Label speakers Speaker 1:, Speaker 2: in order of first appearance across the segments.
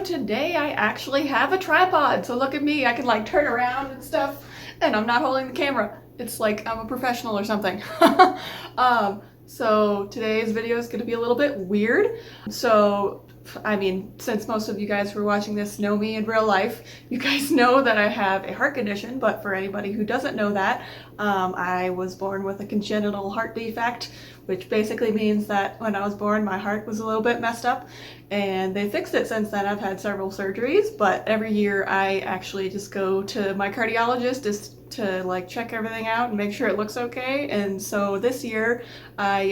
Speaker 1: today I actually have a tripod. So look at me, I can like turn around and stuff, and I'm not holding the camera. It's like I'm a professional or something. So today's video is gonna be a little bit weird. So, I mean, since most of you guys who are watching this know me in real life, you guys know that I have a heart condition, but for anybody who doesn't know that, I was born with a congenital heart defect, which basically means that when I was born, my heart was a little bit messed up, and they fixed it since then. I've had several surgeries, but every year I actually just go to my cardiologist just to like check everything out and make sure it looks okay. And so this year I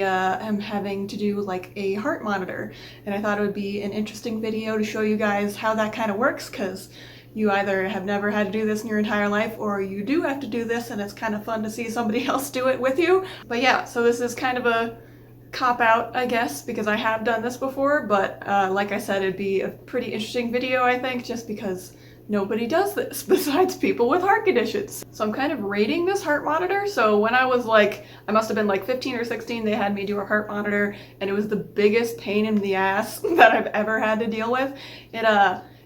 Speaker 1: am having to do like a heart monitor, and I thought it would be an interesting video to show you guys how that kind of works, because you either have never had to do this in your entire life, or you do have to do this and it's kind of fun to see somebody else do it with you. But yeah, so this is kind of a cop-out, I guess, because I have done this before, but like I said, it'd be a pretty interesting video, I think, just because nobody does this besides people with heart conditions. So I'm kind of rating this heart monitor. So when I was like, I must have been like 15 or 16, they had me do a heart monitor, and it was the biggest pain in the ass that I've ever had to deal with.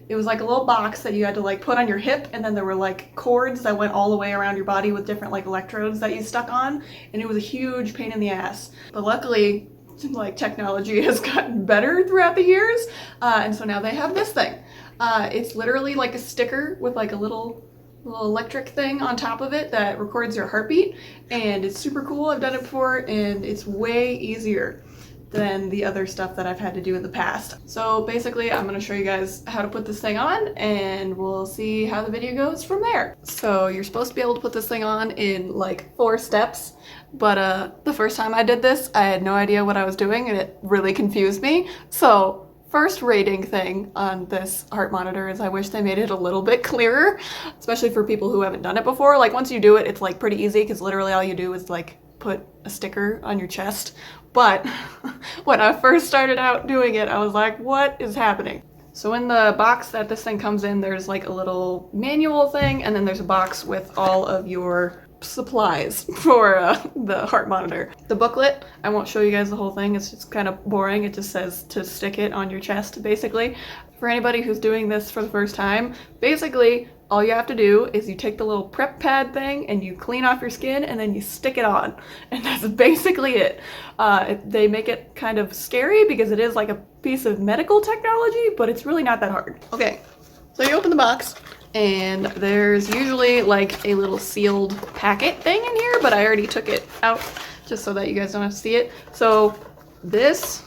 Speaker 1: It was like a little box that you had to like put on your hip, and then there were like cords that went all the way around your body with different like electrodes that you stuck on, and it was a huge pain in the ass. But luckily, like, technology has gotten better throughout the years, and so now they have this thing. It's literally like a sticker with like a little electric thing on top of it that records your heartbeat, and it's super cool. I've done it before, and it's way easier than the other stuff that I've had to do in the past. So basically, I'm going to show you guys how to put this thing on, and we'll see how the video goes from there. So you're supposed to be able to put this thing on in like 4 steps, but the first time I did this, I had no idea what I was doing, and it really confused me. So first rating thing on this heart monitor is I wish they made it a little bit clearer, especially for people who haven't done it before. Like, once you do it, it's like pretty easy, because literally all you do is like put a sticker on your chest. But when I first started out doing it, I was like, what is happening? So in the box that this thing comes in, there's like a little manual thing, and then there's a box with all of your supplies for the heart monitor. The booklet, I won't show you guys the whole thing, it's just kind of boring. It just says to stick it on your chest, basically. For anybody who's doing this for the first time, basically all you have to do is you take the little prep pad thing and you clean off your skin, and then you stick it on, and that's basically it. They make it kind of scary because it is like a piece of medical technology, but it's really not that hard. Okay, so you open the box, and there's usually like a little sealed packet thing in here, but I already took it out just so that you guys don't have to see it. So this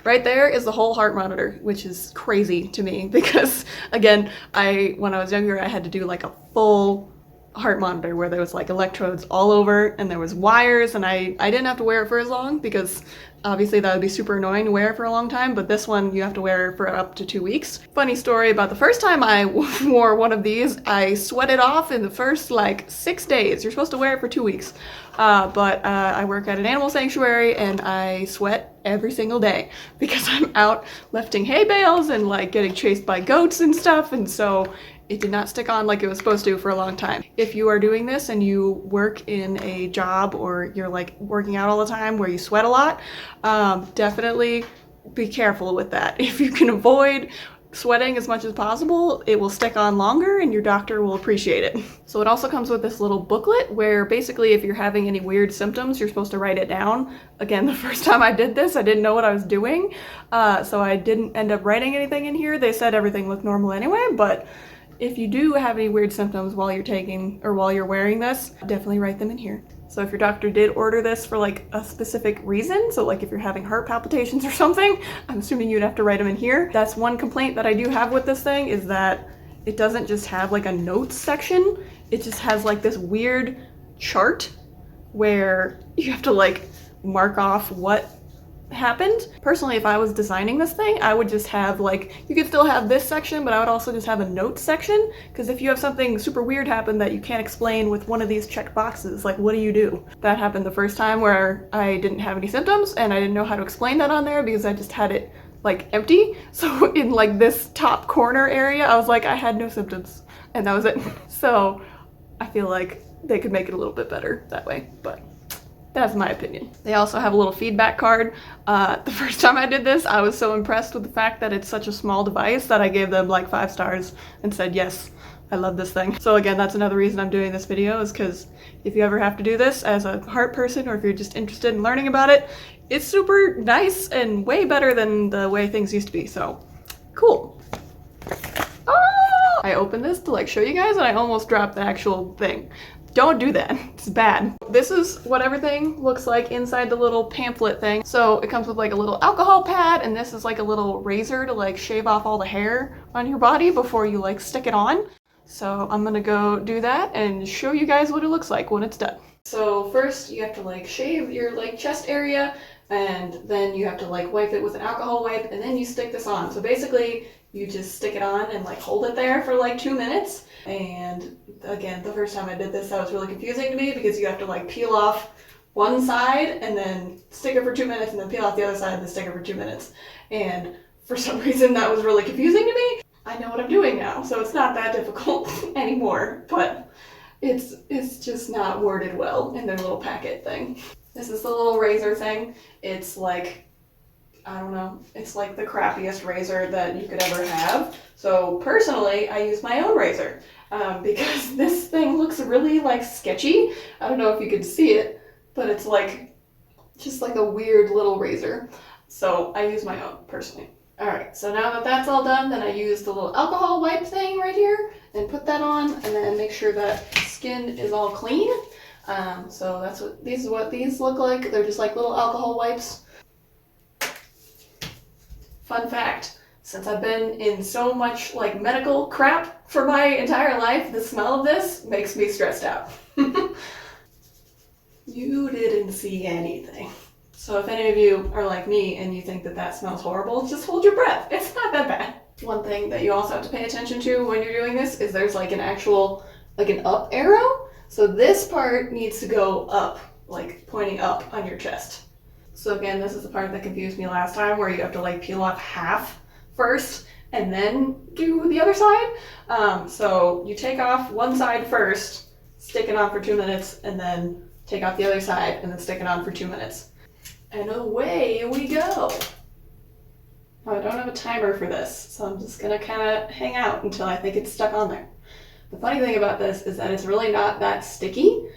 Speaker 1: right there is the whole heart monitor, which is crazy to me because, again, when I was younger, I had to do like a full heart monitor where there was like electrodes all over, and there was wires, and I didn't have to wear it for as long because obviously that would be super annoying to wear for a long time, but this one you have to wear for up to 2 weeks. Funny story about the first time I wore one of these, I sweated off in the first like 6 days. You're supposed to wear it for 2 weeks. But I work at an animal sanctuary, and I sweat every single day because I'm out lifting hay bales and like getting chased by goats and stuff, and so it did not stick on like it was supposed to for a long time. If you are doing this and you work in a job, or you're like working out all the time where you sweat a lot, definitely be careful with that. If you can avoid sweating as much as possible, it will stick on longer, and your doctor will appreciate it. So it also comes with this little booklet where basically if you're having any weird symptoms, you're supposed to write it down. Again, the first time I did this, I didn't know what I was doing, so I didn't end up writing anything in here. They said everything looked normal anyway, but if you do have any weird symptoms while you're wearing this, definitely write them in here. So if your doctor did order this for like a specific reason, so like if you're having heart palpitations or something, I'm assuming you'd have to write them in here. That's one complaint that I do have with this thing, is that it doesn't just have like a notes section, it just has like this weird chart where you have to like mark off what happened. Personally, if I was designing this thing, I would just have like, you could still have this section, but I would also just have a notes section, because if you have something super weird happen that you can't explain with one of these checked boxes, like what do you do? That happened the first time where I didn't have any symptoms, and I didn't know how to explain that on there because I just had it like empty. So in like this top corner area, I was like, I had no symptoms, and that was it. So I feel like they could make it a little bit better that way, but That's my opinion. They also have a little feedback card. The first time I did this, I was so impressed with the fact that it's such a small device that I gave them like 5 stars and said, yes, I love this thing. So again, that's another reason I'm doing this video, is because if you ever have to do this as a heart person, or if you're just interested in learning about it, it's super nice and way better than the way things used to be, so cool. Oh! I opened this to like show you guys and I almost dropped the actual thing. Don't do that, it's bad. This is what everything looks like inside the little pamphlet thing. So it comes with like a little alcohol pad, and this is like a little razor to like shave off all the hair on your body before you like stick it on. So I'm gonna go do that and show you guys what it looks like when it's done. So first you have to like shave your like chest area, and then you have to like wipe it with an alcohol wipe, and then you stick this on. So basically you just stick it on and like hold it there for like 2 minutes. And again, the first time I did this, that was really confusing to me, because you have to like peel off one side and then stick it for 2 minutes, and then peel off the other side and then stick it for 2 minutes. And for some reason that was really confusing to me. I know what I'm doing now, so it's not that difficult anymore, but it's just not worded well in their little packet thing. This is the little razor thing. It's like, I don't know, it's like the crappiest razor that you could ever have. So personally, I use my own razor because this thing looks really like sketchy. I don't know if you could see it, but it's like just like a weird little razor. So I use my own personally. All right, so now that that's all done, then I use the little alcohol wipe thing right here and put that on, and then make sure that skin is all clean. So that's what these look like. They're just like little alcohol wipes. Fun fact, since I've been in so much like medical crap for my entire life, the smell of this makes me stressed out. You didn't see anything. So if any of you are like me and you think that that smells horrible, just hold your breath. It's not that bad. One thing that you also have to pay attention to when you're doing this is there's like an actual, like an up arrow. So this part needs to go up, like pointing up on your chest. So again, this is the part that confused me last time, where you have to like peel off half first and then do the other side. So you take off one side first, stick it on for 2 minutes, and then take off the other side and then stick it on for 2 minutes. And away we go. I don't have a timer for this, so I'm just gonna kind of hang out until I think it's stuck on there. The funny thing about this is that it's really not that sticky.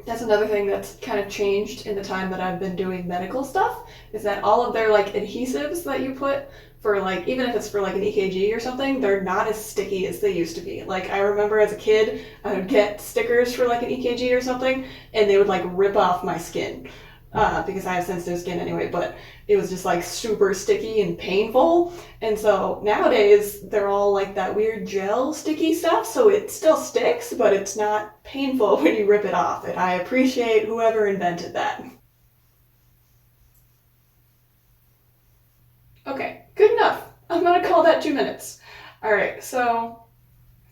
Speaker 1: That's another thing that's kind of changed in the time that I've been doing medical stuff, is that all of their like adhesives that you put for like, even if it's for like an EKG or something, they're not as sticky as they used to be. Like I remember as a kid, I would get stickers for like an EKG or something, and they would like rip off my skin. Because I have sensitive skin anyway, but it was just like super sticky and painful. And so nowadays they're all like that weird gel sticky stuff, so it still sticks, but it's not painful when you rip it off. And I appreciate whoever invented that. Okay, good enough. I'm gonna call that 2 minutes. All right, so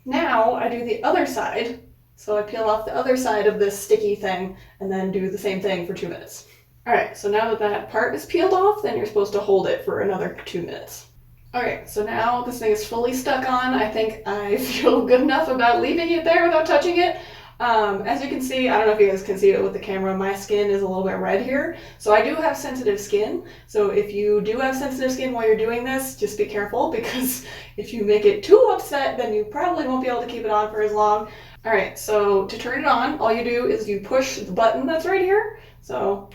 Speaker 1: now I do the other side. So I peel off the other side of this sticky thing and then do the same thing for 2 minutes. All right, so now that that part is peeled off, then you're supposed to hold it for another 2 minutes. All right, so now this thing is fully stuck on. I think I feel good enough about leaving it there without touching it. As you can see, I don't know if you guys can see it with the camera, my skin is a little bit red here. So I do have sensitive skin. So if you do have sensitive skin while you're doing this, just be careful, because if you make it too upset, then you probably won't be able to keep it on for as long. All right, so to turn it on, all you do is you push the button that's right here. So,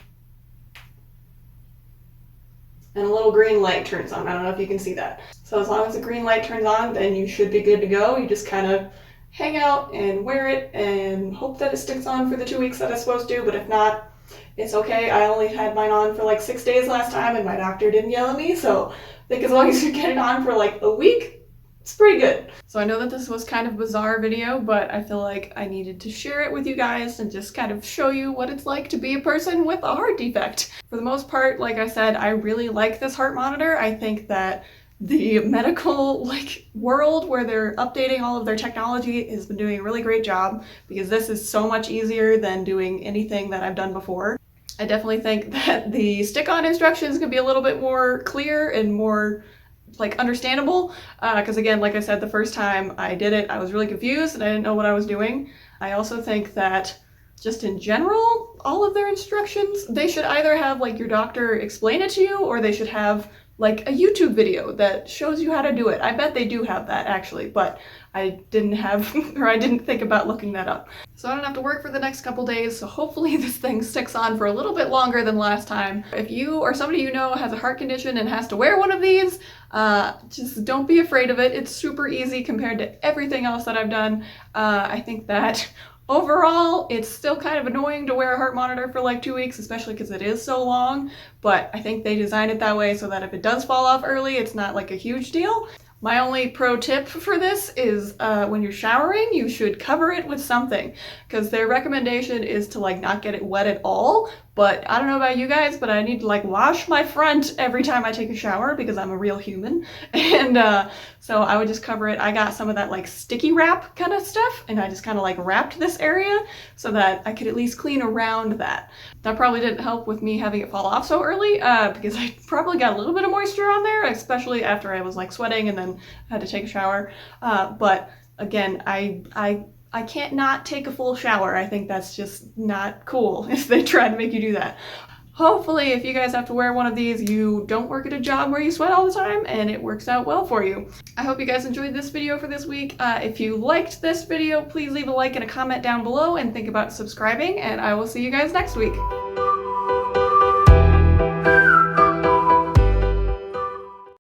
Speaker 1: and a little green light turns on. I don't know if you can see that. So as long as the green light turns on, then you should be good to go. You just kind of hang out and wear it and hope that it sticks on for the 2 weeks that it's supposed to, but if not, it's okay. I only had mine on for like 6 days last time, and my doctor didn't yell at me, so I think as long as you get it on for like a week, it's pretty good. So I know that this was kind of a bizarre video, but I feel like I needed to share it with you guys and just kind of show you what it's like to be a person with a heart defect. For the most part, like I said, I really like this heart monitor. I think that the medical world where they're updating all of their technology has been doing a really great job, because this is so much easier than doing anything that I've done before. I definitely think that the stick-on instructions could be a little bit more clear and more understandable, because again, like I said, the first time I did it, I was really confused and I didn't know what I was doing. I also think that just in general, all of their instructions, they should either have like your doctor explain it to you, or they should have like a YouTube video that shows you how to do it. I bet they do have that actually, but I didn't have, or I didn't think about looking that up. So I don't have to work for the next couple days, so hopefully this thing sticks on for a little bit longer than last time. If you or somebody you know has a heart condition and has to wear one of these, just don't be afraid of it. It's super easy compared to everything else that I've done. I think that overall, it's still kind of annoying to wear a heart monitor for like 2 weeks, especially because it is so long, but I think they designed it that way so that if it does fall off early, it's not like a huge deal. My only pro tip for this is when you're showering, you should cover it with something, because their recommendation is to like not get it wet at all. But I don't know about you guys, but I need to like wash my front every time I take a shower because I'm a real human. And so I would just cover it. I got some of that like sticky wrap kind of stuff, and I just kind of like wrapped this area so that I could at least clean around that. That probably didn't help with me having it fall off so early because I probably got a little bit of moisture on there, especially after I was like sweating and then had to take a shower. But again, I can't not take a full shower. I think that's just not cool if they try to make you do that. Hopefully, if you guys have to wear one of these, you don't work at a job where you sweat all the time and it works out well for you. I hope you guys enjoyed this video for this week. If you liked this video, please leave a like and a comment down below and think about subscribing, and I will see you guys next week.